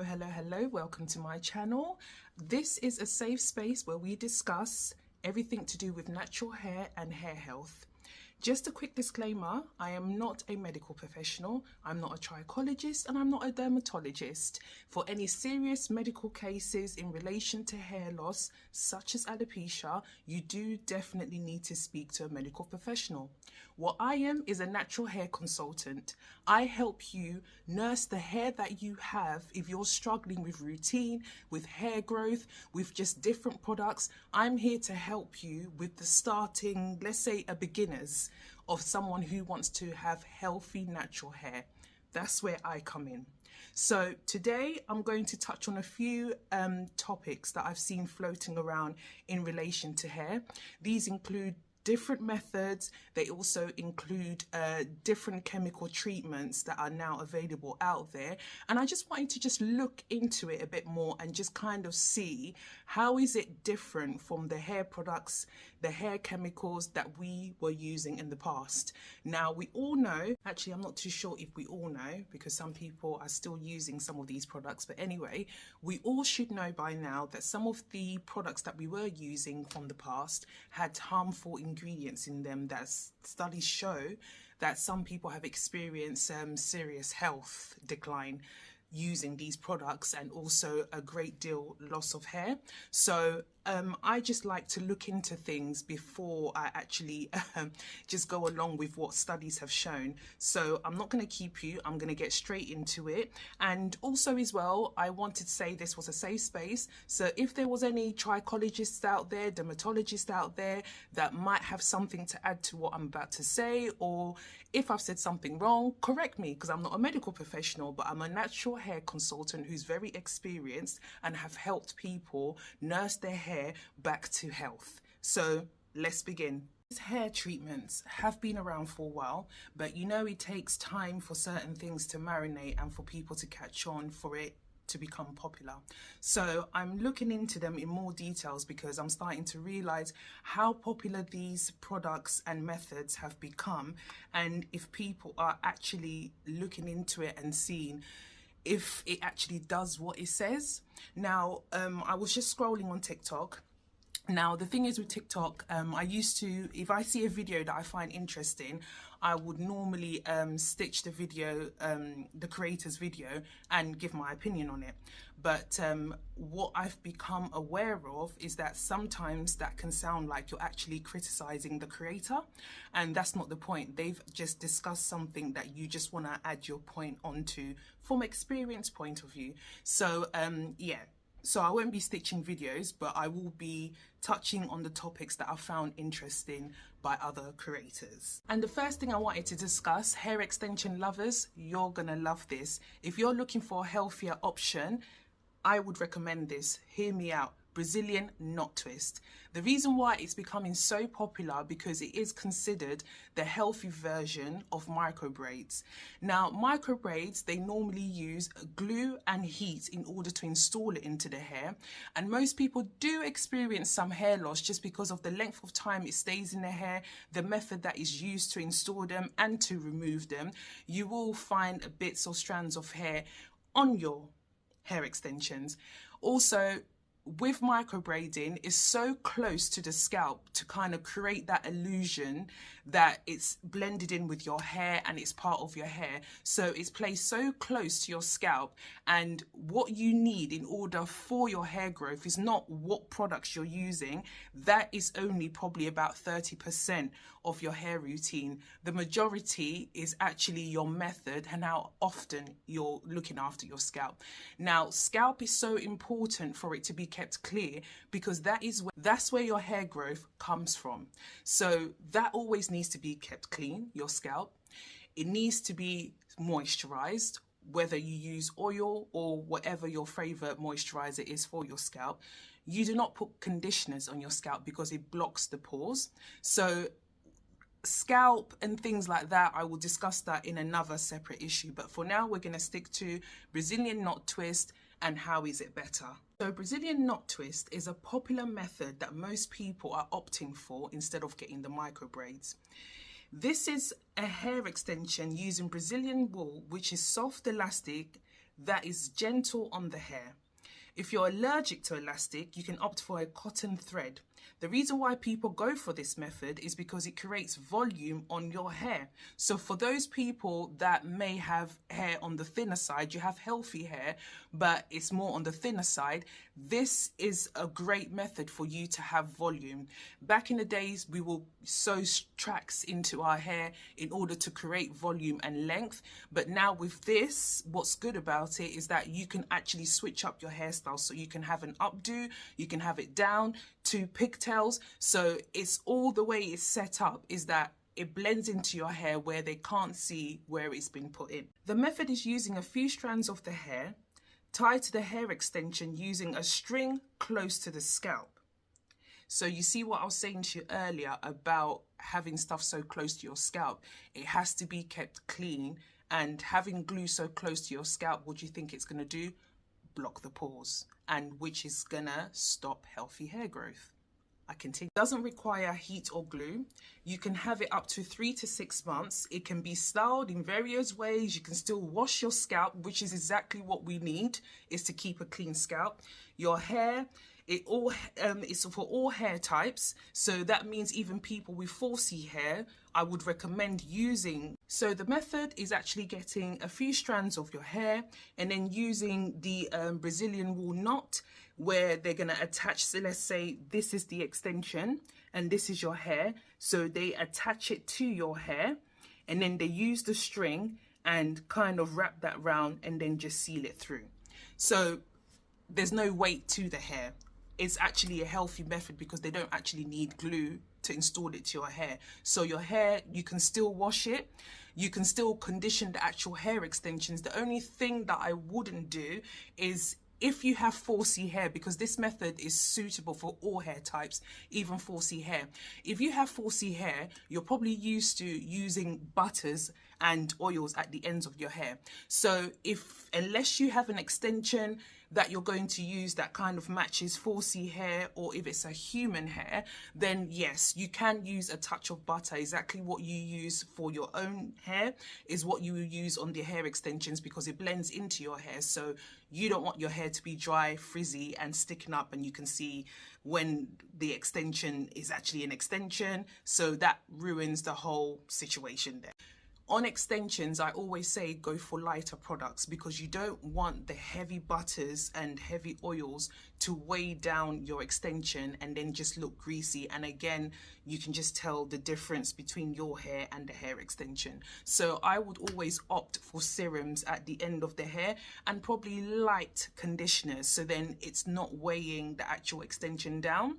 Hello, welcome to my channel. This is a safe space where we discuss everything to do with natural hair and hair health. Just a quick disclaimer, I am not a medical professional, I'm not a trichologist, and I'm not a dermatologist. For any serious medical cases in relation to hair loss, such as alopecia, you do definitely need to speak to a medical professional. What I am is a natural hair consultant. I help you nurse the hair that you have. If you're struggling with routine, with hair growth, with just different products, I'm here to help you with the starting, let's say a beginner's, of someone who wants to have healthy natural hair. That's where I come in. So today I'm going to touch on a few topics that I've seen floating around in relation to hair. These include different methods. They also include different chemical treatments that are now available out there. And I just wanted to just look into it a bit more and just kind of see how is it different from the hair products, the hair chemicals that we were using in the past. Now, we all know, actually, I'm not too sure if we all know because some people are still using some of these products. But anyway, we all should know by now that some of the products that we were using from the past had harmful ingredients in them that studies show that some people have experienced serious health decline using these products, and also a great deal loss of hair. So I just like to look into things before I actually just go along with what studies have shown. So I'm not going to keep you, I'm going to get straight into it. And also as well, I wanted to say this was a safe space. So if there was any trichologists out there, dermatologists out there that might have something to add to what I'm about to say, or if I've said something wrong, correct me, because I'm not a medical professional, but I'm a natural hair consultant who's very experienced and have helped people nurse their hair back to health. So let's begin. These hair treatments have been around for a while, but you know it takes time for certain things to marinate and for people to catch on, for it to become popular. So I'm looking into them in more details because I'm starting to realize how popular these products and methods have become, and if people are actually looking into it and seeing if it actually does what it says. Now, I was just scrolling on TikTok. Now, the thing is with TikTok, I used to, if I see a video that I find interesting, I would normally stitch the video, the creator's video, and give my opinion on it. But what I've become aware of is that sometimes that can sound like you're actually criticizing the creator, and that's not the point. They've just discussed something that you just want to add your point onto from experience point of view. So yeah. So I won't be stitching videos, but I will be touching on the topics that I found interesting by other creators. And the first thing I wanted to discuss, hair extension lovers, you're gonna love this. If you're looking for a healthier option, I would recommend this. Hear me out. Brazilian knot twist. The reason why it's becoming so popular because it is considered the healthy version of micro braids. Now, micro braids, they normally use glue and heat in order to install it into the hair, and most people do experience some hair loss just because of the length of time it stays in the hair, the method that is used to install them and to remove them. You will find bits or strands of hair on your hair extensions. Also, with microbraiding, is so close to the scalp to kind of create that illusion that it's blended in with your hair and it's part of your hair. So it's placed so close to your scalp, and what you need in order for your hair growth is not what products you're using. That is only probably about 30% of your hair routine. The majority is actually your method and how often you're looking after your scalp. Now, scalp is so important for it to be kept clear because that's where your hair growth comes from. So that always needs to be kept clean, your scalp. It needs to be moisturized, whether you use oil or whatever your favorite moisturizer is for your scalp. You do not put conditioners on your scalp because it blocks the pores. So scalp and things like that, I will discuss that in another separate issue, but for now we're going to stick to Brazilian knot twist and how is it better. So Brazilian knot twist is a popular method that most people are opting for instead of getting the micro braids. This is a hair extension using Brazilian wool, which is soft, elastic, that is gentle on the hair. If you're allergic to elastic, you can opt for a cotton thread. The reason why people go for this method is because it creates volume on your hair. So for those people that may have hair on the thinner side, you have healthy hair, but it's more on the thinner side, this is a great method for you to have volume. Back in the days, we will sew tracks into our hair in order to create volume and length. But now with this, what's good about it is that you can actually switch up your hairstyle. So you can have an updo, you can have it down to pigtails. So it's all the way it's set up is that it blends into your hair where they can't see where it's been put in. The method is using a few strands of the hair tied to the hair extension using a string close to the scalp. So you see what I was saying to you earlier about having stuff so close to your scalp. It has to be kept clean, and having glue so close to your scalp, what do you think it's going to do? Block the pores, and which is gonna stop healthy hair growth. I continue. It doesn't require heat or glue. You can have it up to 3 to 6 months. It can be styled in various ways. You can still wash your scalp, which is exactly what we need, is to keep a clean scalp. Your hair, it's for all hair types. So that means even people with 4C hair, I would recommend using. So the method is actually getting a few strands of your hair and then using the Brazilian wool knot, where they're going to attach, so let's say this is the extension and this is your hair. So they attach it to your hair and then they use the string and kind of wrap that round and then just seal it through. So there's no weight to the hair. It's actually a healthy method because they don't actually need glue to install it to your hair. So your hair, you can still wash it. You can still condition the actual hair extensions. The only thing that I wouldn't do is if you have 4C hair, because this method is suitable for all hair types, even 4C hair. If you have 4C hair, you're probably used to using butters and oils at the ends of your hair. So unless you have an extension that you're going to use that kind of matches 4C hair, or if it's a human hair, then yes, you can use a touch of butter. Exactly what you use for your own hair is what you will use on the hair extensions, because it blends into your hair. So you don't want your hair to be dry, frizzy and sticking up, and you can see when the extension is actually an extension. So that ruins the whole situation there. On extensions, I always say go for lighter products, because you don't want the heavy butters and heavy oils to weigh down your extension and then just look greasy. And again, you can just tell the difference between your hair and the hair extension. So I would always opt for serums at the end of the hair and probably light conditioners, so then it's not weighing the actual extension down.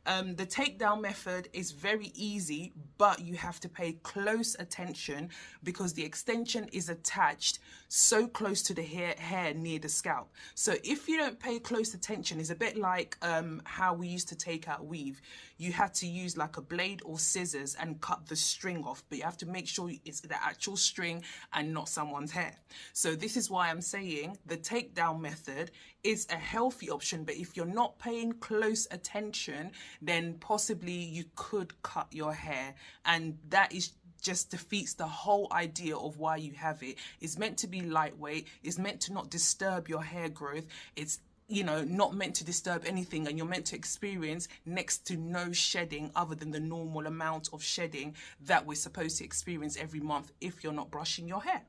The takedown method is very easy, but you have to pay close attention because the extension is attached so close to the hair near the scalp. So if you don't pay close attention, it's a bit like how we used to take out weave. You had to use like a blade or scissors and cut the string off, but you have to make sure it's the actual string and not someone's hair. So this is why I'm saying the takedown method is a healthy option, but if you're not paying close attention, then possibly you could cut your hair, and that is just defeats the whole idea of why you have it. It's meant to be lightweight, it's meant to not disturb your hair growth, it's not meant to disturb anything, and you're meant to experience next to no shedding other than the normal amount of shedding that we're supposed to experience every month if you're not brushing your hair.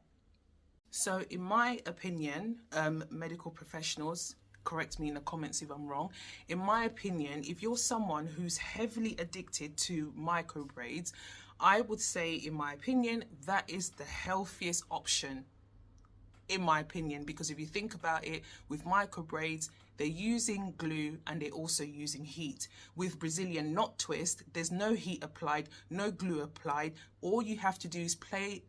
So in my opinion, medical professionals, correct me in the comments if I'm wrong. In my opinion, if you're someone who's heavily addicted to micro braids, I would say, in my opinion, that is the healthiest option, in my opinion, because if you think about it, with micro braids, they're using glue and they're also using heat. With Brazilian knot twist, there's no heat applied, no glue applied. All you have to do is pay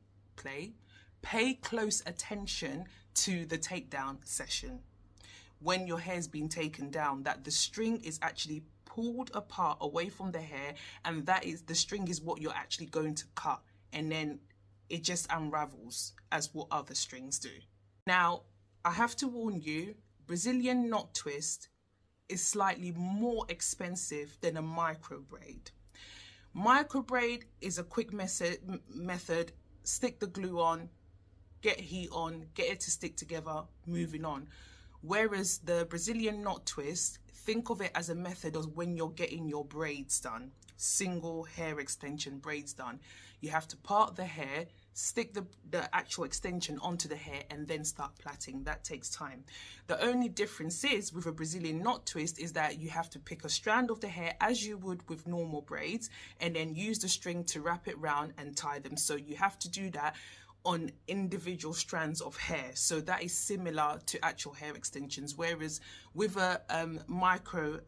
close attention to the takedown session. When your hair's been taken down, that the string is actually pulled apart away from the hair, and the string is what you're actually going to cut, and then it just unravels as what other strings do. Now, I have to warn you, Brazilian knot twist is slightly more expensive than a micro braid. Micro braid is a quick method, stick the glue on, get heat on, get it to stick together, moving on. Whereas the Brazilian knot twist, think of it as a method of when you're getting your braids done, single hair extension braids done. You have to part the hair, stick the actual extension onto the hair, and then start plaiting. That takes time. The only difference is with a Brazilian knot twist is that you have to pick a strand of the hair as you would with normal braids, and then use the string to wrap it round and tie them. So you have to do that on individual strands of hair. So that is similar to actual hair extensions, whereas with a micro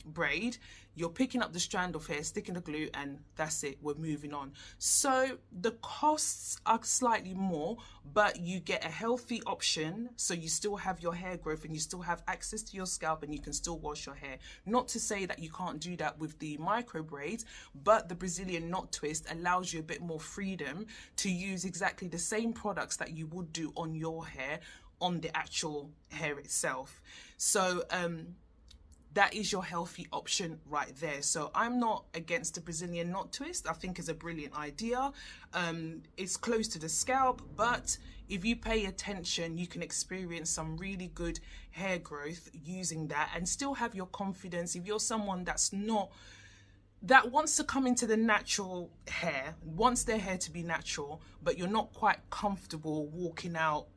braid, you're picking up the strand of hair, sticking the glue, and that's it, we're moving on. So the costs are slightly more, but you get a healthy option, so you still have your hair growth and you still have access to your scalp and you can still wash your hair. Not to say that you can't do that with the micro braids, but the Brazilian knot twist allows you a bit more freedom to use exactly the same products that you would do on your hair on the actual hair itself. So that is your healthy option right there. So I'm not against the Brazilian knot twist. I think it's a brilliant idea. It's close to the scalp, but if you pay attention, you can experience some really good hair growth using that and still have your confidence. If you're someone that wants to come into the natural hair, wants their hair to be natural, but you're not quite comfortable walking out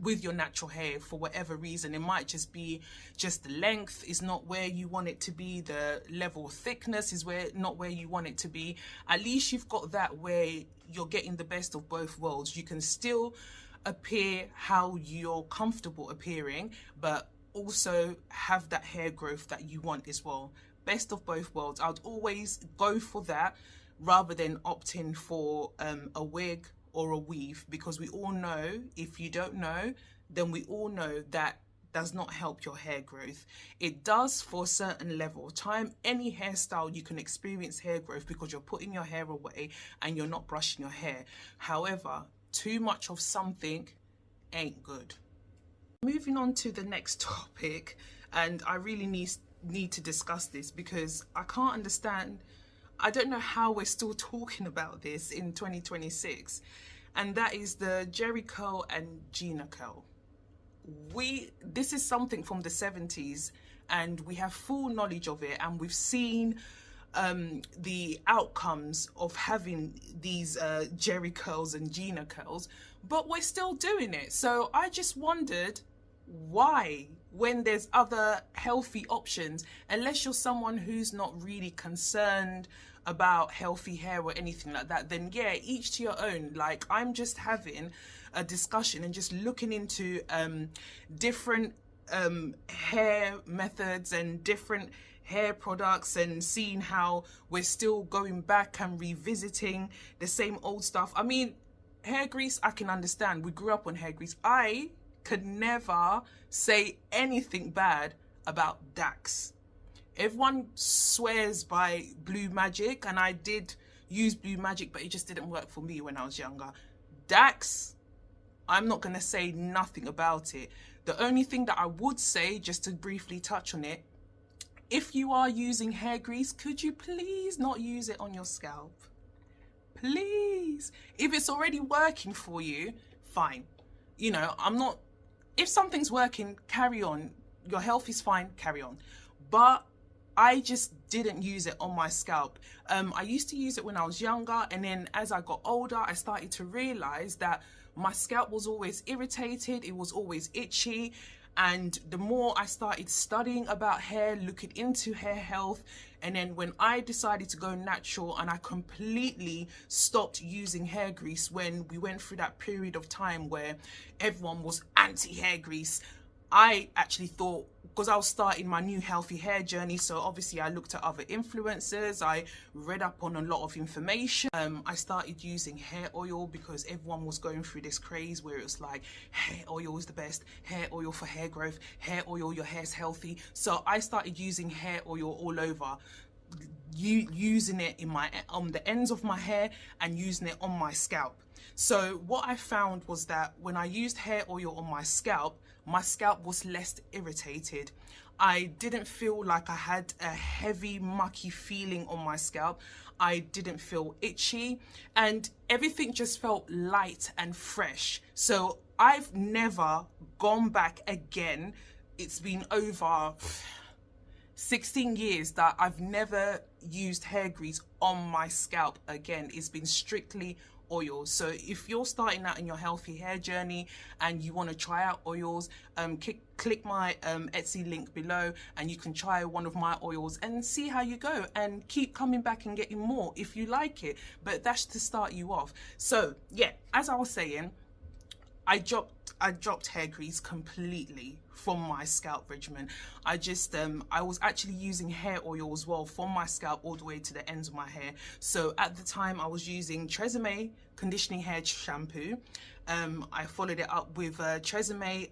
with your natural hair for whatever reason. It might just be the length is not where you want it to be, the level of thickness is not where you want it to be. At least you've got that where you're getting the best of both worlds. You can still appear how you're comfortable appearing, but also have that hair growth that you want as well. Best of both worlds. I'd always go for that rather than opting for a wig or a weave, because we all know, if you don't know, then we all know that does not help your hair growth. It does for a certain level of time. Any hairstyle you can experience hair growth because you're putting your hair away and you're not brushing your hair. However, too much of something ain't good. Moving on to the next topic, and I really need to discuss this because I can't understand. I don't know how we're still talking about this in 2026, and that is the Jheri Curl and Gina Curl. This is something from the 70s, and we have full knowledge of it, and we've seen the outcomes of having these Jheri Curls and Gina Curls, but we're still doing it. So I just wondered why, when there's other healthy options, unless you're someone who's not really concerned about healthy hair or anything like that, then yeah, each to your own. Like, I'm just having a discussion and just looking into different hair methods and different hair products and seeing how we're still going back and revisiting the same old stuff. I mean, hair grease, I can understand. We grew up on hair grease. I could never say anything bad about Dax. Everyone swears by Blue Magic, and I did use Blue Magic, but it just didn't work for me when I was younger. Dax, I'm not going to say nothing about it. The only thing that I would say, just to briefly touch on it, if you are using hair grease, could you please not use it on your scalp? Please. If it's already working for you, fine. You know, if something's working, carry on. Your health is fine, carry on. But I just didn't use it on my scalp. I used to use it when I was younger, and then as I got older, I started to realize that my scalp was always irritated, it was always itchy. And the more I started studying about hair, looking into hair health, and then when I decided to go natural and I completely stopped using hair grease when we went through that period of time where everyone was anti-hair grease, I actually thought, because I was starting my new healthy hair journey, so obviously I looked at other influencers, I read up on a lot of information. I started using hair oil because everyone was going through this craze where it was like, hair oil is the best, hair oil for hair growth, hair oil, your hair's healthy. So I started using hair oil all over, using it on the ends of my hair and using it on my scalp. So what I found was that when I used hair oil on my scalp was less irritated. I didn't feel like I had a heavy, mucky feeling on my scalp. I didn't feel itchy, and everything just felt light and fresh. So I've never gone back again. It's been over 16 years that I've never used hair grease on my scalp again. It's been strictly oils. So if you're starting out in your healthy hair journey and you want to try out oils, click my Etsy link below and you can try one of my oils and see how you go, and keep coming back and getting more if you like it. But that's to start you off. So yeah, as I was saying, I dropped hair grease completely from my scalp regimen. I was actually using hair oil as well from my scalp all the way to the ends of my hair. So at the time I was using Tresemme conditioning hair shampoo. I followed it up with Tresemme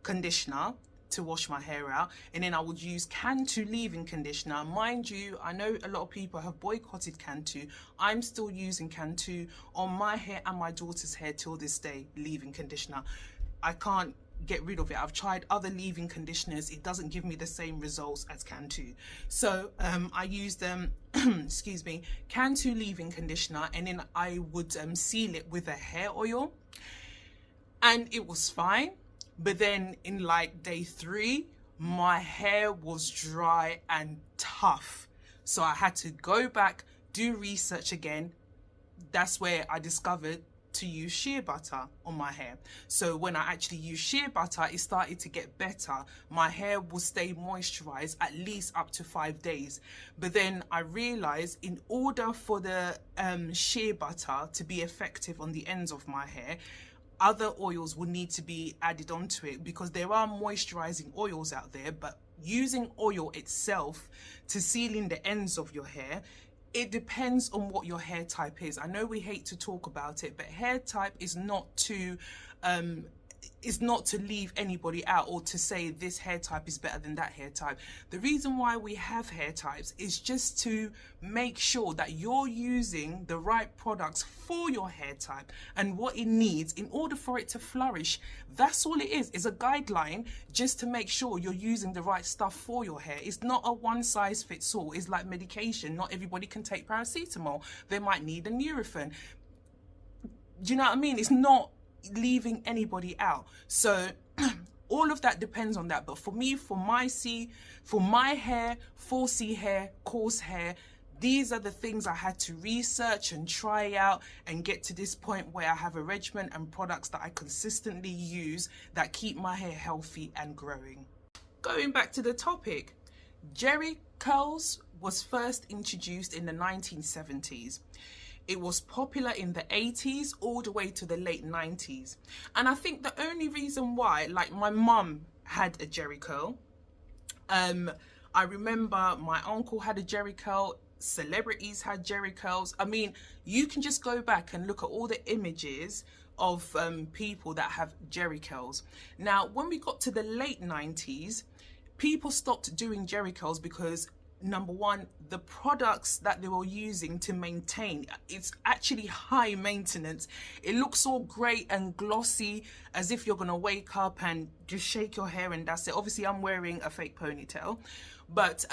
conditioner to wash my hair out, and then I would use Cantu leave-in conditioner. Mind you, I know a lot of people have boycotted Cantu. I'm still using Cantu on my hair and my daughter's hair till this day, leave-in conditioner. I can't get rid of it. I've tried other leave-in conditioners, it doesn't give me the same results as Cantu. So I used excuse me, Cantu leave-in conditioner, and then I would seal it with a hair oil, and it was fine. But then in like day 3, my hair was dry and tough. So I had to go back, do research again. That's where I discovered to use shea butter on my hair. So when I actually used shea butter, it started to get better. My hair will stay moisturized at least up to 5 days. But then I realized in order for the shea butter to be effective on the ends of my hair, other oils will need to be added onto it, because there are moisturizing oils out there, but using oil itself to seal in the ends of your hair, it depends on what your hair type is. I know we hate to talk about it, but hair type is not to leave anybody out or to say this hair type is better than that hair type. The reason why we have hair types is just to make sure that you're using the right products for your hair type and what it needs in order for it to flourish. That's all it is a guideline just to make sure you're using the right stuff for your hair. It's not a one size fits all. It's like medication. Not everybody can take paracetamol. They might need a Nurofen. Do you know what I mean? It's not leaving anybody out. So all of that depends on that. But for me, for my hair, 4C hair, coarse hair, these are the things I had to research and try out and get to this point where I have a regimen and products that I consistently use that keep my hair healthy and growing. Going back to the topic, Jheri Curls was first introduced in the 1970s. It was popular in the 80s all the way to the late 90s. And I think the only reason why, like my mum had a Jheri curl. I remember my uncle had a Jheri curl. Celebrities had Jheri curls. I mean, you can just go back and look at all the images of people that have Jheri curls. Now, when we got to the late 90s, people stopped doing Jheri curls because, number one, the products that they were using to maintain, it's actually high maintenance. It looks all great and glossy as if you're gonna wake up and just shake your hair and that's it. Obviously I'm wearing a fake ponytail, but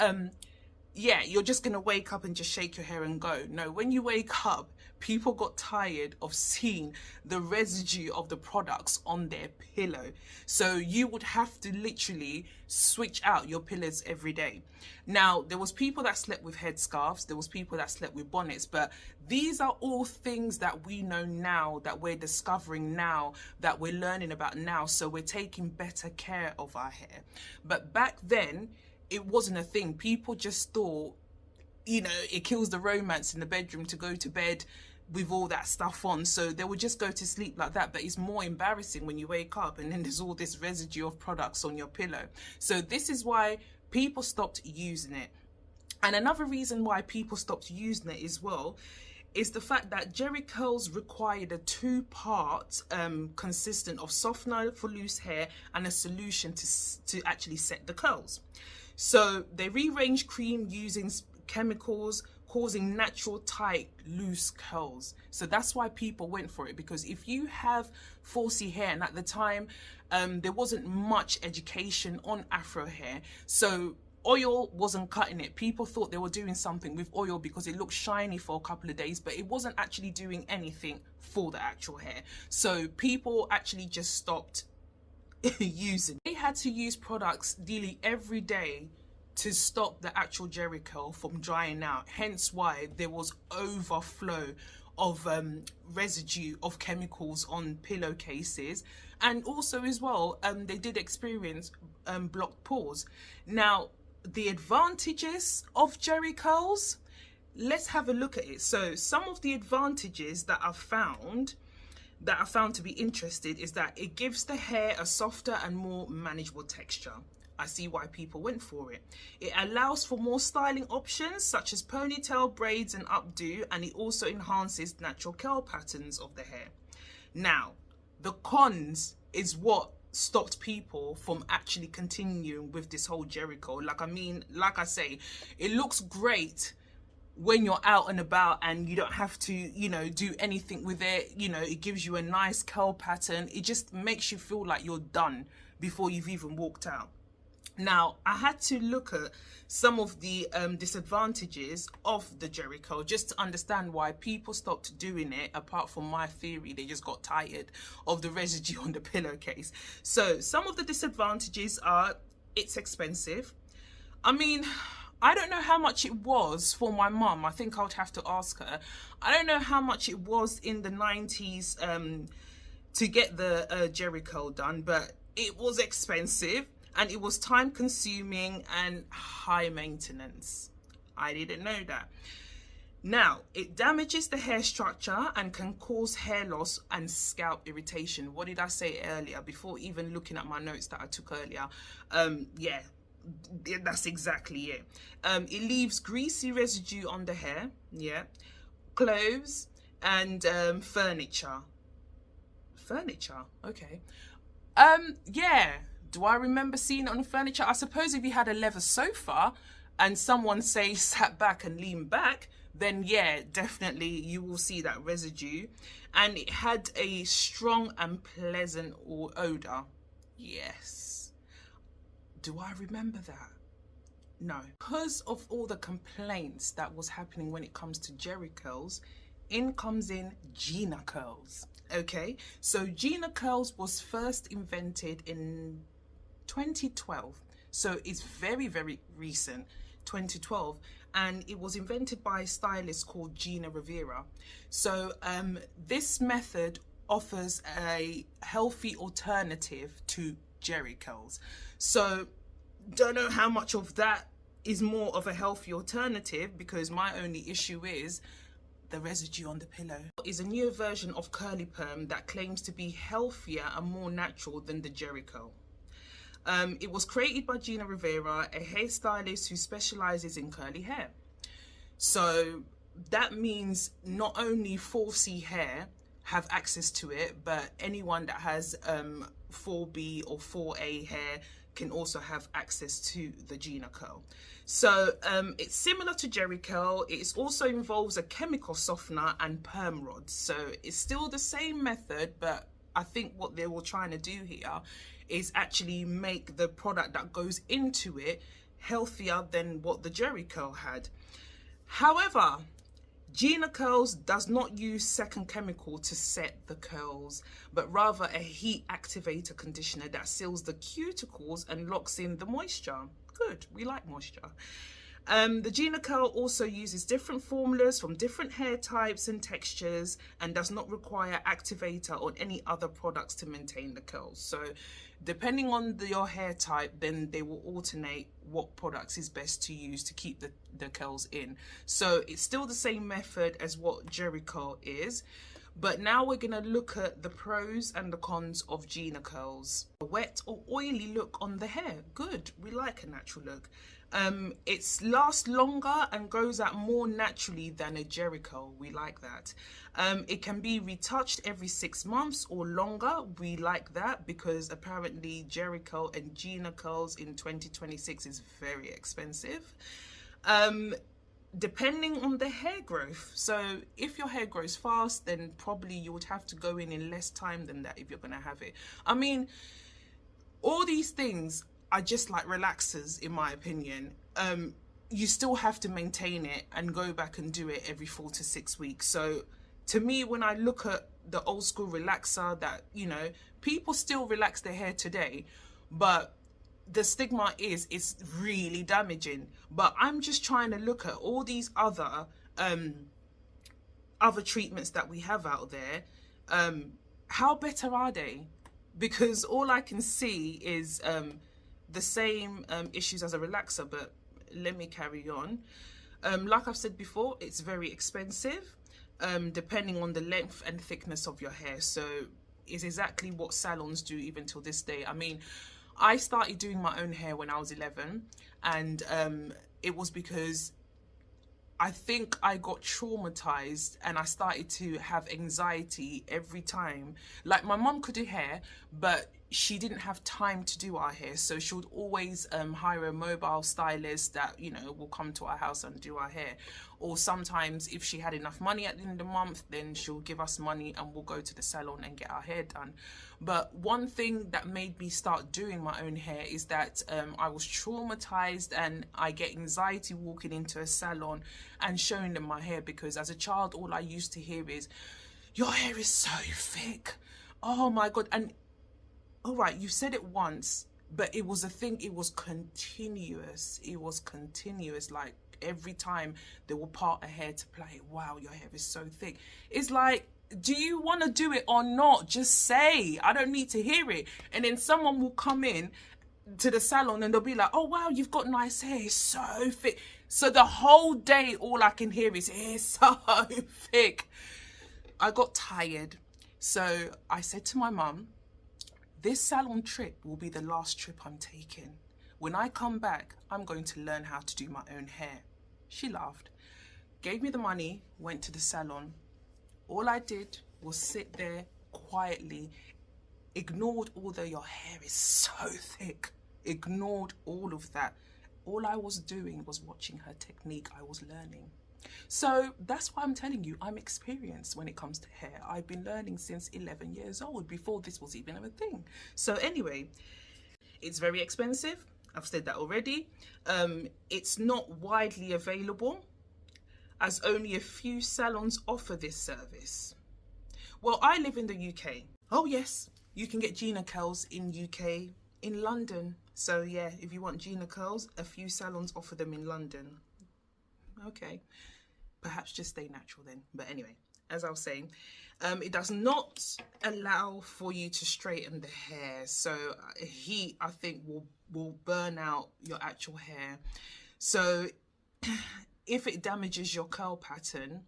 yeah, you're just gonna wake up and just shake your hair and go. No, when you wake up, people got tired of seeing the residue of the products on their pillow. So you would have to literally switch out your pillows every day. Now, there was people that slept with headscarves, there was people that slept with bonnets, but these are all things that we know now, that we're discovering now, that we're learning about now. So we're taking better care of our hair. But back then, it wasn't a thing. People just thought, you know, it kills the romance in the bedroom to go to bed with all that stuff on, so they would just go to sleep like that. But it's more embarrassing when you wake up and then there's all this residue of products on your pillow. So this is why people stopped using it. And another reason why people stopped using it as well is the fact that Jheri Curls required a 2-part consistent of softener for loose hair and a solution to actually set the curls. So they rearranged cream using chemicals, causing natural tight loose curls. So that's why people went for it, because if you have 4C hair, and at the time there wasn't much education on Afro hair, so oil wasn't cutting it. People thought they were doing something with oil because it looked shiny for a couple of days, but it wasn't actually doing anything for the actual hair. So people actually just stopped using. They had to use products nearly every day to stop the actual Jheri curl from drying out, hence why there was overflow of residue of chemicals on pillowcases, and also as well they did experience blocked pores. Now, the advantages of Jheri curls, let's have a look at it. So some of the advantages that I found to be interesting is that it gives the hair a softer and more manageable texture. I see why people went for it. It allows for more styling options such as ponytail, braids and updo, and it also enhances natural curl patterns of the hair. Now, the cons is what stopped people from actually continuing with this whole Jheri curl. Like I say, it looks great when you're out and about and you don't have to, you know, do anything with it. You know, it gives you a nice curl pattern. It just makes you feel like you're done before you've even walked out. Now, I had to look at some of the disadvantages of the Jheri curl just to understand why people stopped doing it. Apart from my theory, they just got tired of the residue on the pillowcase. So some of the disadvantages are it's expensive. I mean, I don't know how much it was for my mum. I think I would have to ask her. I don't know how much it was in the 90s to get the Jheri curl done, but it was expensive. And it was time consuming and high maintenance. I didn't know that. Now, it damages the hair structure and can cause hair loss and scalp irritation. What did I say earlier before even looking at my notes that I took earlier? Yeah, that's exactly it. It leaves greasy residue on the hair, yeah, clothes and furniture. Furniture, okay. Yeah. Do I remember seeing it on the furniture? I suppose if you had a leather sofa and someone, say, sat back and leaned back, then yeah, definitely you will see that residue. And it had a strong and pleasant odor. Yes. Do I remember that? No. Because of all the complaints that was happening when it comes to Jheri curls, in comes in Gina Curls. Okay, so Gina Curls was first invented in 2012, so it's very, very recent, 2012, and it was invented by a stylist called Gina Rivera. So this method offers a healthy alternative to Jheri curls. So don't know how much of that is more of a healthy alternative, because my only issue is the residue on the pillow. Is a newer version of curly perm that claims to be healthier and more natural than the Jheri curl. It was created by Gina Rivera, a hairstylist who specializes in curly hair. So that means not only 4C hair have access to it, but anyone that has 4B or 4A hair can also have access to the Gina curl. So it's similar to Jheri curl. It also involves a chemical softener and perm rods. So it's still the same method, but I think what they were trying to do here is actually make the product that goes into it healthier than what the Jheri curl had. However, Gina Curls does not use second chemical to set the curls, but rather a heat activator conditioner that seals the cuticles and locks in the moisture. Good, we like moisture. The Gina Curl also uses different formulas from different hair types and textures, and does not require activator or any other products to maintain the curls. So depending on your hair type, then they will alternate what products is best to use to keep the curls in. So it's still the same method as what Jheri curl is, but now we're going to look at the pros and the cons of Gina Curls. A wet or oily look on the hair. Good, we like a natural look. It lasts longer and grows out more naturally than a Jheri curl. We like that. It can be retouched every 6 months or longer. We like that, because apparently Jheri curl and Gina Curls in 2026 is very expensive. Depending on the hair growth. So if your hair grows fast, then probably you would have to go in less time than that if you're going to have it. I mean, all these things are just like relaxers, in my opinion. You still have to maintain it and go back and do it every 4 to 6 weeks. So to me, when I look at the old school relaxer, that, you know, people still relax their hair today, but the stigma is it's really damaging. But I'm just trying to look at all these other treatments that we have out there. How better are they? Because all I can see is the same issues as a relaxer. But let me carry on. Like I've said before, it's very expensive, depending on the length and thickness of your hair. So it's exactly what salons do even till this day. I mean, I started doing my own hair when I was 11, and it was because I think I got traumatized and I started to have anxiety every time. Like, my mum could do hair, but she didn't have time to do our hair. So she would always hire a mobile stylist that, you know, will come to our house and do our hair. Or sometimes if she had enough money at the end of the month, then she'll give us money and we'll go to the salon and get our hair done. But one thing that made me start doing my own hair is that I was traumatized, and I get anxiety walking into a salon and showing them my hair, because as a child, all I used to hear is, your hair is so thick. Oh my God. And all right, you said it once, but it was a thing. It was continuous. It was continuous. Like, every time they will part a hair to play, wow, your hair is so thick. It's like, do you want to do it or not? Just say, I don't need to hear it. And then someone will come in to the salon and they'll be like, oh wow, you've got nice hair, it's so thick. So the whole day, all I can hear is, it's so thick. I got tired. So I said to my mum, this salon trip will be the last trip I'm taking. When I come back, I'm going to learn how to do my own hair. She laughed, gave me the money, went to the salon. All I did was sit there quietly, ignored although your hair is so thick, ignored all of that. All I was doing was watching her technique. I was learning. So that's why I'm telling you, I'm experienced when it comes to hair. I've been learning since 11 years old, before this was even a thing. So anyway, it's very expensive. I've said that already. It's not widely available, as only a few salons offer this service. Well, I live in the UK. Oh yes, you can get Gina Curls in UK, in London. So yeah, if you want Gina Curls, a few salons offer them in London. Okay, perhaps just stay natural then. But anyway, as I was saying, it does not allow for you to straighten the hair. So heat, I think, will burn out your actual hair. So if it damages your curl pattern,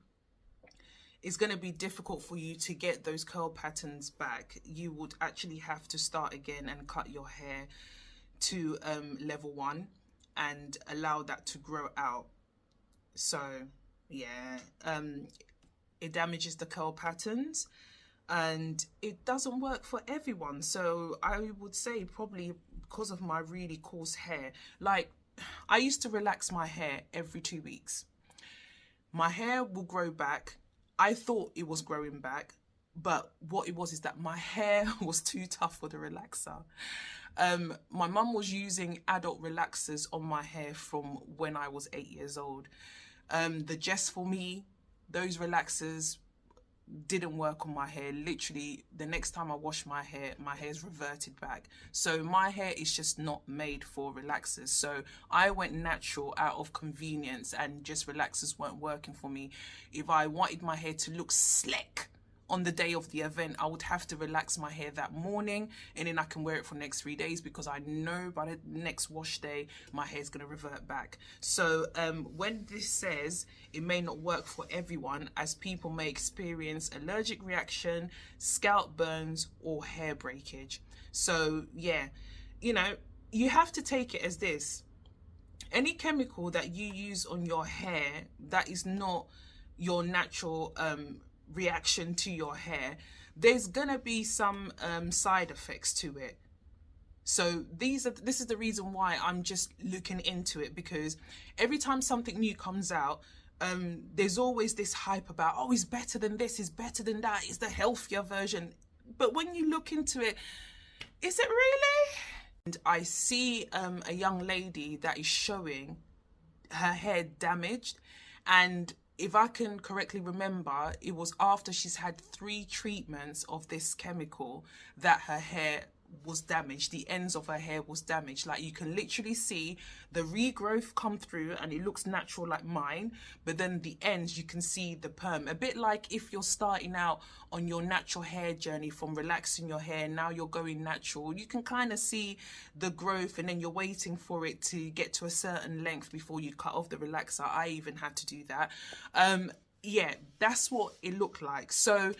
it's going to be difficult for you to get those curl patterns back. You would actually have to start again and cut your hair to level 1 and allow that to grow out. So yeah, it damages the curl patterns and it doesn't work for everyone. So I would say, probably because of my really coarse hair, like, I used to relax my hair every 2 weeks. My hair will grow back. I thought it was growing back, but what it was is that my hair was too tough for the relaxer. My mum was using adult relaxers on my hair from when I was 8 years old. The Just For Me, those relaxers didn't work on my hair. Literally, the next time I wash my hair's reverted back. So my hair is just not made for relaxers. So I went natural out of convenience, and just relaxers weren't working for me. If I wanted my hair to look slick on the day of the event, I would have to relax my hair that morning, and then I can wear it for the next 3 days, because I know by the next wash day my hair is going to revert back. So when this says it may not work for everyone, as people may experience allergic reaction, scalp burns, or hair breakage. So yeah, you know, you have to take it as this: any chemical that you use on your hair that is not your natural reaction to your hair, there's gonna be some side effects to it. So this is the reason why I'm just looking into it, because every time something new comes out, there's always this hype about, oh, it's better than this, it's better than that, it's the healthier version. But when you look into it, is it really? And I see a young lady that is showing her hair damaged, and if I can correctly remember, it was after she's had 3 treatments of this chemical that her hair was damaged. The ends of her hair was damaged. Like, you can literally see the regrowth come through and it looks natural like mine, but then the ends you can see the perm, a bit like if you're starting out on your natural hair journey from relaxing your hair, now you're going natural, you can kind of see the growth, and then you're waiting for it to get to a certain length before you cut off the relaxer. I even had to do that. Yeah, that's what it looked like. So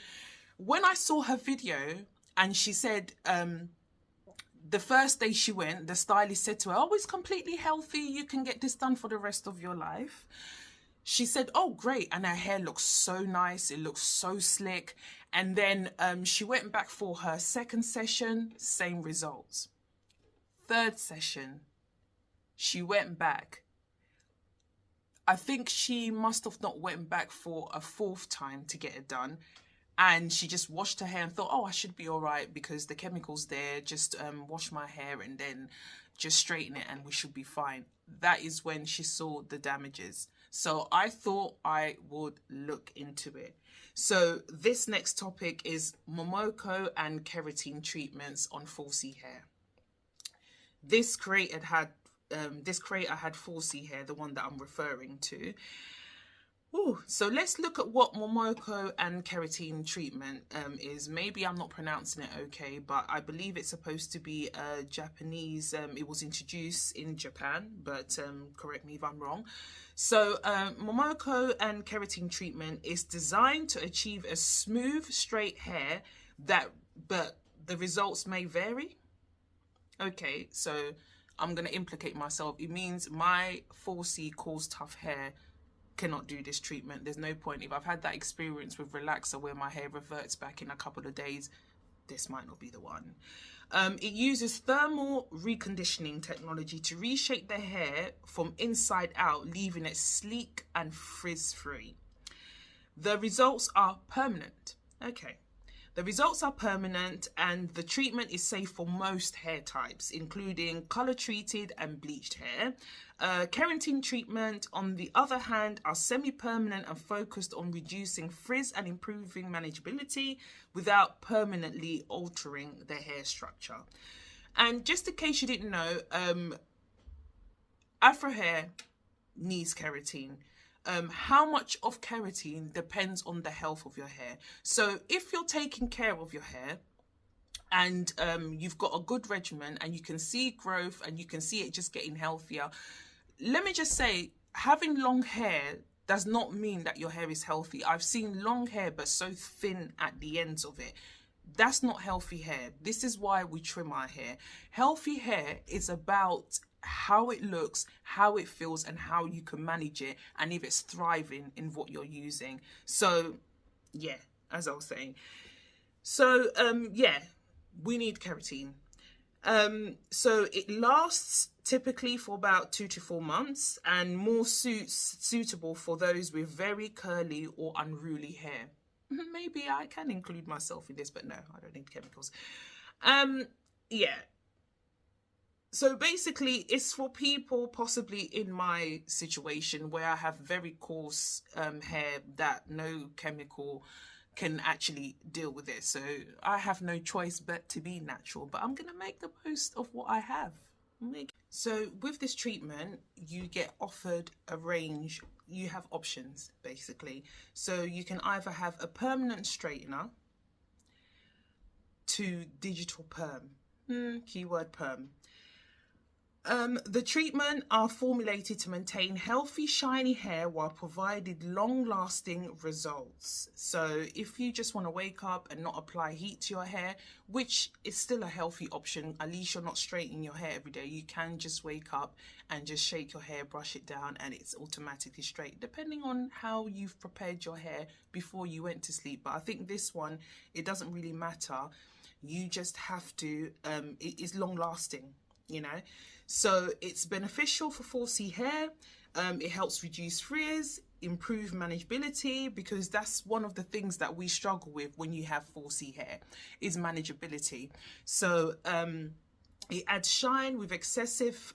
when I saw her video and she said the first day she went, the stylist said to her, oh, it's completely healthy, you can get this done for the rest of your life. She said, oh, great. And her hair looks so nice. It looks so slick. And then she went back for her second session, same results. Third session, she went back. I think she must have not went back for a 4th time to get it done. And she just washed her hair and thought, oh, I should be all right because the chemical's there. Just wash my hair and then just straighten it and we should be fine. That is when she saw the damages. So I thought I would look into it. So this next topic is Momoko and keratin treatments on 4C hair. This creator had 4C hair, the one that I'm referring to. Ooh, so let's look at what Momoko and keratin treatment is. Maybe I'm not pronouncing it okay, but I believe it's supposed to be Japanese. It was introduced in Japan, but correct me if I'm wrong. So Momoko and keratin treatment is designed to achieve a smooth, straight hair but the results may vary. Okay, so I'm going to implicate myself. It means my 4C cause tough hair cannot do this treatment. There's no point. If I've had that experience with relaxer where my hair reverts back in a couple of days, this might not be the one. It uses thermal reconditioning technology to reshape the hair from inside out, leaving it sleek and frizz-free. The results are permanent. Okay. The results are permanent, and the treatment is safe for most hair types, including color-treated and bleached hair. Keratin treatment, on the other hand, are semi-permanent and focused on reducing frizz and improving manageability without permanently altering the hair structure. And just in case you didn't know, Afro hair needs keratin. How much of keratin depends on the health of your hair. So if you're taking care of your hair and you've got a good regimen and you can see growth and you can see it just getting healthier, let me just say, having long hair does not mean that your hair is healthy. I've seen long hair but so thin at the ends of it. That's not healthy hair. This is why we trim our hair. Healthy hair is about how it looks, how it feels, and how you can manage it, and if it's thriving in what you're using. So yeah, as I was saying, so yeah, we need keratin. So it lasts typically for about 2 to 4 months, and more suitable for those with very curly or unruly hair. Maybe I can include myself in this, but no, I don't need chemicals. Yeah. So basically, it's for people possibly in my situation where I have very coarse hair that no chemical can actually deal with it. So I have no choice but to be natural, but I'm going to make the most of what I have. So with this treatment, you get offered a range. You have options, basically. So you can either have a permanent straightener to digital perm. Keyword perm. The treatment are formulated to maintain healthy, shiny hair while providing long-lasting results. So if you just want to wake up and not apply heat to your hair, which is still a healthy option, at least you're not straightening your hair every day. You can just wake up and just shake your hair, brush it down, and it's automatically straight, depending on how you've prepared your hair before you went to sleep. But I think this one, it doesn't really matter. You just have to, it is long-lasting, you know. So it's beneficial for 4C hair. It helps reduce frizz, improve manageability, because that's one of the things that we struggle with when you have 4C hair is manageability. So It adds shine with excessive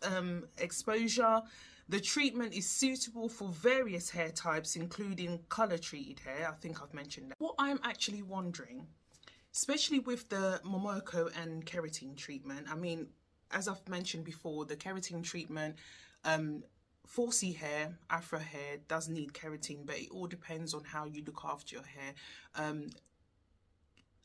exposure. The treatment is suitable for various hair types, including colour treated hair. I think I've mentioned that. What I'm actually wondering, especially with the Momoko and Keratin treatment, I mean, as I've mentioned before, the Keratin treatment, 4C hair, Afro hair does need keratin, but it all depends on how you look after your hair.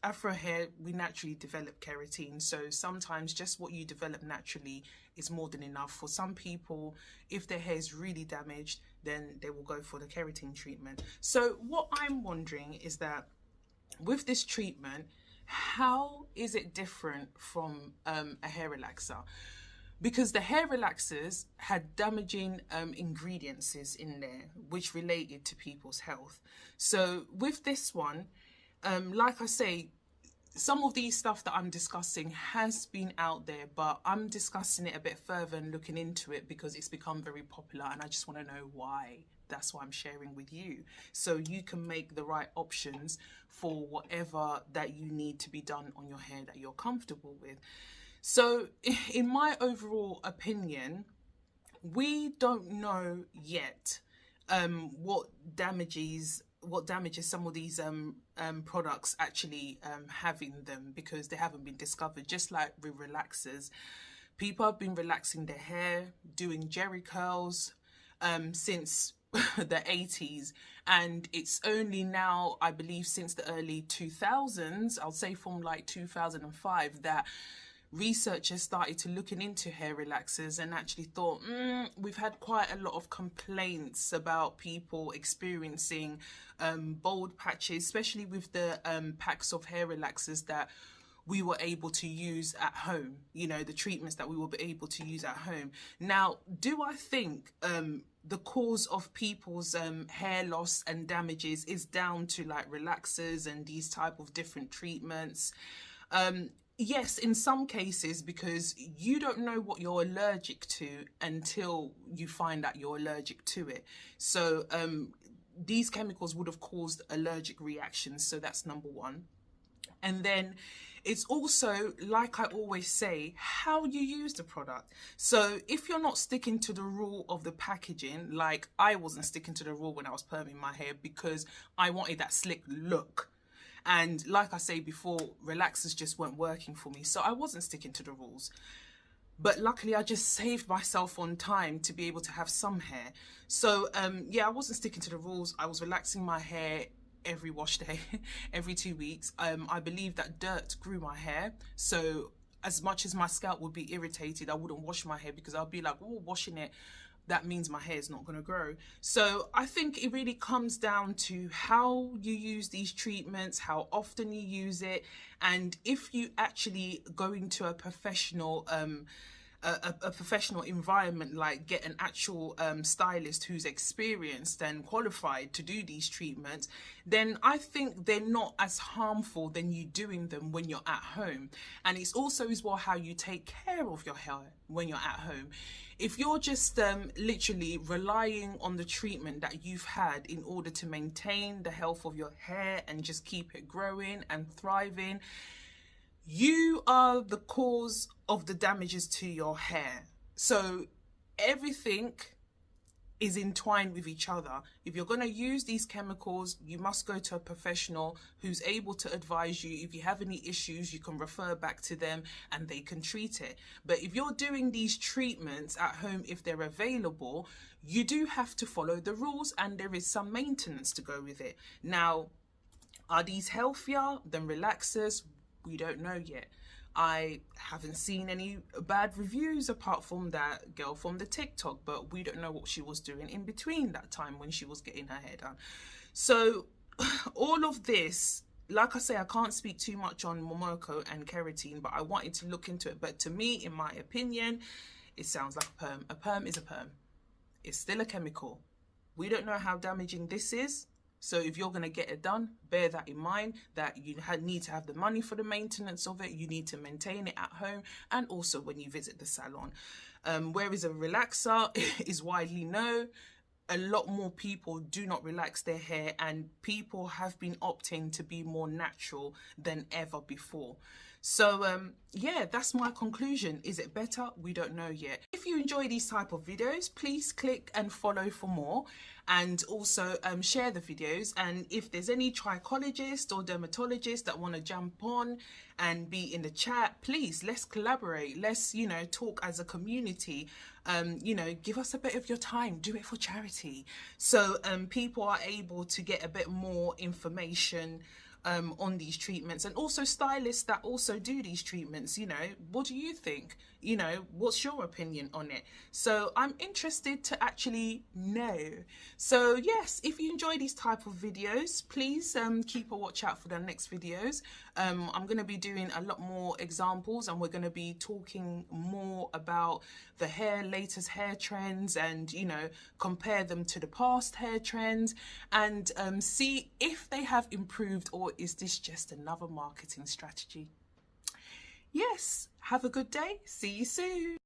Afro hair, we naturally develop keratin, so sometimes just what you develop naturally is more than enough. For some people, if their hair is really damaged, then they will go for the keratin treatment. So what I'm wondering is that with this treatment, how is it different from a hair relaxer? Because the hair relaxers had damaging ingredients in there which related to people's health. So with this one, like I say, some of these stuff that I'm discussing has been out there, but I'm discussing it a bit further and looking into it because it's become very popular, and I just want to know why. That's why I'm sharing with you, so you can make the right options for whatever that you need to be done on your hair that you're comfortable with. So in my overall opinion, we don't know yet what damages some of these products actually have in them, because they haven't been discovered. Just like with relaxers, people have been relaxing their hair, doing Jheri Curls since the 80s, and it's only now, I believe, since the early 2000s, I'll say from like 2005, that researchers started to looking into hair relaxers and actually thought, we've had quite a lot of complaints about people experiencing bald patches, especially with the packs of hair relaxers that we were able to use at home, you know, the treatments that we will be able to use at home. Now, do I think the cause of people's hair loss and damages is down to like relaxers and these type of different treatments? Yes, in some cases, because you don't know what you're allergic to until you find out you're allergic to it. So these chemicals would have caused allergic reactions. So that's number one. And then it's also, like I always say, how you use the product. So if you're not sticking to the rule of the packaging, like I wasn't sticking to the rule when I was perming my hair because I wanted that slick look. And like I say before, relaxers just weren't working for me, so I wasn't sticking to the rules. But luckily, I just saved myself on time to be able to have some hair. So yeah, I wasn't sticking to the rules. I was relaxing my hair every wash day, every 2 weeks. I believe that dirt grew my hair, so as much as my scalp would be irritated, I wouldn't wash my hair because I'll be like, oh, washing it, that means my hair is not going to grow. So I think it really comes down to how you use these treatments, how often you use it, and if you actually go into a professional a professional environment, like get an actual stylist who's experienced and qualified to do these treatments, then I think they're not as harmful than you doing them when you're at home. And it's also as well how you take care of your hair when you're at home. If you're just literally relying on the treatment that you've had in order to maintain the health of your hair and just keep it growing and thriving, you are the cause of the damages to your hair. So everything is entwined with each other. If you're going to use these chemicals, you must go to a professional who's able to advise you. If you have any issues, you can refer back to them and they can treat it. But if you're doing these treatments at home, if they're available, you do have to follow the rules, and there is some maintenance to go with it. Now, are these healthier than relaxers? We don't know yet. I haven't seen any bad reviews apart from that girl from the TikTok, but we don't know what she was doing in between that time when she was getting her hair done. So all of this, like I say, I can't speak too much on Momoko and Keratin, but I wanted to look into it. But to me, in my opinion, it sounds like a perm. A perm is a perm. It's still a chemical. We don't know how damaging this is. So if you're going to get it done, bear that in mind, that you need to have the money for the maintenance of it. You need to maintain it at home, and also when you visit the salon. Whereas a relaxer is widely known, a lot more people do not relax their hair, and people have been opting to be more natural than ever before. So yeah, that's my conclusion. Is it better? We don't know yet. If you enjoy these type of videos, please click and follow for more, and also share the videos. And if there's any trichologist or dermatologist that want to jump on and be in the chat, please, let's collaborate. Let's, you know, talk as a community. You know, give us a bit of your time, do it for charity, so people are able to get a bit more information on these treatments, and also stylists that also do these treatments. You know, what do you think? You know, what's your opinion on it? So I'm interested to actually know. So yes, if you enjoy these type of videos, please keep a watch out for the next videos. I'm going to be doing a lot more examples, and we're going to be talking more about the latest hair trends, and, you know, compare them to the past hair trends, and see if they have improved, or is this just another marketing strategy? Yes, have a good day. See you soon.